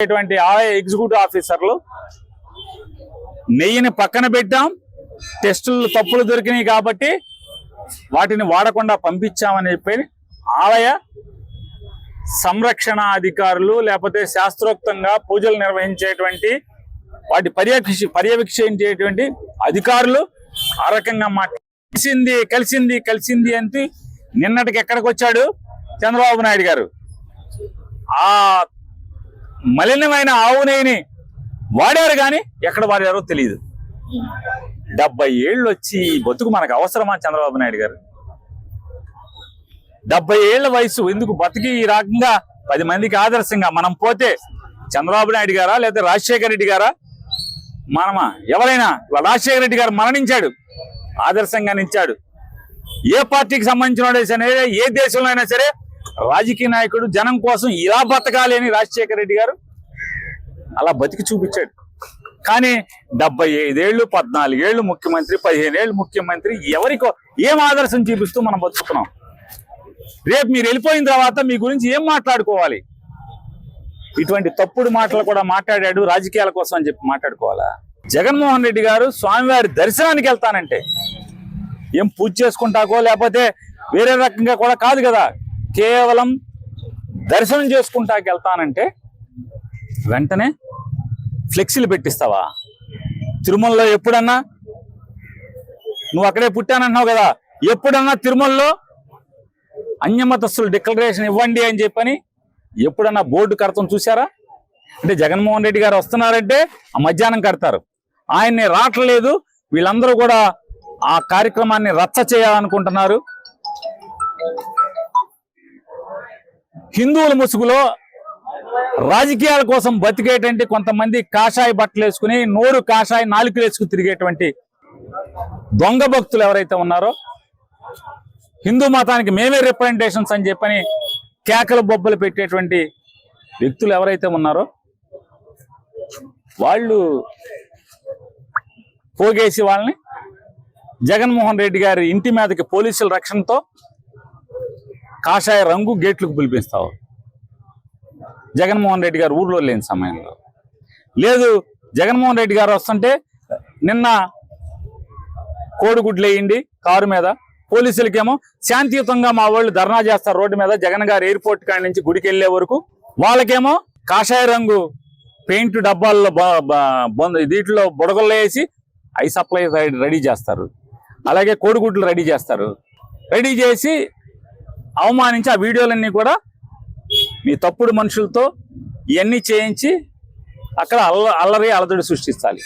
Executive ఆఫీసర్లు నెయ్యిని పక్కన పెట్టాం, టెస్టులు తప్పులు దొరికినాయి కాబట్టి వాటిని వాడకుండా పంపించామని చెప్పి ఆలయ సంరక్షణ అధికారులు లేకపోతే శాస్త్రోక్తంగా పూజలు నిర్వహించేటువంటి వాటి పర్యవేక్షించేటువంటి అధికారులు ఆ రకంగా కలిసింది అంటే నిన్నటికి ఎక్కడికి వచ్చాడు చంద్రబాబు నాయుడు గారు. ఆ మలినమైన ఆవు నెయ్యిని వాడారు కానీ ఎక్కడ వాడారో తెలియదు. 70 ఏళ్ళు వచ్చి బతుకు మనకు అవసరమా చంద్రబాబు నాయుడు గారు? 70 ఏళ్ల వయసు ఎందుకు బతికి ఈ రకంగా 10 మందికి ఆదర్శంగా మనం పోతే చంద్రబాబు నాయుడు గారా లేదా రాజశేఖర రెడ్డి గారా? మనమా? ఎవరైనా? రాజశేఖర రెడ్డి గారు మరణించాడు, ఆదర్శంగా నిలిచాడు. ఏ పార్టీకి సంబంధించిన సరే, ఏ దేశంలో అయినా సరే రాజకీయ నాయకుడు జనం కోసం ఇలా బతకాలి అని రాజశేఖర రెడ్డి గారు అలా బతికి చూపించాడు. కానీ 75 ఏళ్ళు, 14 ఏళ్ళు ముఖ్యమంత్రి, 15 ఏళ్ళు ముఖ్యమంత్రి, ఎవరికో ఏం ఆదర్శం చూపిస్తూ మనం బతుకుతున్నాం. రేపు మీరు వెళ్ళిపోయిన తర్వాత మీ గురించి ఏం మాట్లాడుకోవాలి? ఇటువంటి తప్పుడు మాటలు కూడా మాట్లాడాడు రాజకీయాల కోసం అని చెప్పి మాట్లాడుకోవాలా? జగన్మోహన్ రెడ్డి గారు స్వామివారి దర్శనానికి వెళ్తానంటే ఏం పూజ చేసుకుంటాకో లేకపోతే వేరే రకంగా కూడా కాదు కదా, కేవలం దర్శనం చేసుకుంటాకి వెళ్తానంటే వెంటనే ఫ్లెక్సీలు పెట్టిస్తావా? తిరుమలలో ఎప్పుడన్నా నువ్వు అక్కడే పుట్టానంటున్నావు కదా, ఎప్పుడన్నా తిరుమలలో అన్యమతస్తులు డిక్లరేషన్ ఇవ్వండి అని చెప్పని ఎప్పుడన్నా బోర్డు కడతాం చూసారా? అంటే జగన్మోహన్ రెడ్డి గారు వస్తున్నారంటే ఆ మధ్యాహ్నం కడతారు, ఆయన్ని రావట్లేదు, వీళ్ళందరూ కూడా ఆ కార్యక్రమాన్ని రచ్చ చేయాలనుకుంటున్నారు. హిందువుల ముసుగులో రాజకీయాల కోసం బతికేటువంటి కొంతమంది కాషాయ బట్టలు వేసుకుని నోరు కాషాయ నాలుకలు వేసుకుని తిరిగేటువంటి దొంగ భక్తులు ఎవరైతే ఉన్నారో, హిందూ మతానికి మేమే రిప్రజెంటేషన్స్ అని చెప్పని కేకలు బొబ్బలు పెట్టేటువంటి వ్యక్తులు ఎవరైతే ఉన్నారో వాళ్ళు పోగేసి వాళ్ళని జగన్మోహన్ రెడ్డి గారి ఇంటి మీదకి పోలీసుల రక్షణతో కాషాయ రంగు గేట్లకు పిలిపిస్తావు. జగన్మోహన్ రెడ్డి గారు ఊర్లో లేని సమయంలో లేదు, జగన్మోహన్ రెడ్డి గారు వస్తుంటే నిన్న కోడిగుడ్లు వేయండి కారు మీద, పోలీసులకేమో శాంతియుతంగా మా వాళ్ళు ధర్నా చేస్తారు రోడ్డు మీద జగన్ గారు ఎయిర్పోర్ట్ కాడి నుంచి గుడికి వెళ్లే వరకు, వాళ్ళకేమో కాషాయ రంగు పెయింట్ డబ్బాల్లో దీంట్లో బుడగల్లో వేసి ఐ సప్లై రెడీ చేస్తారు, అలాగే కోడిగుడ్లు రెడీ చేస్తారు. రెడీ చేసి అవమానించి ఆ వీడియోలన్నీ కూడా మీ తప్పుడు మనుషులతో ఇవన్నీ చేయించి అక్కడ అల్లరి అలజడి సృష్టించాలి.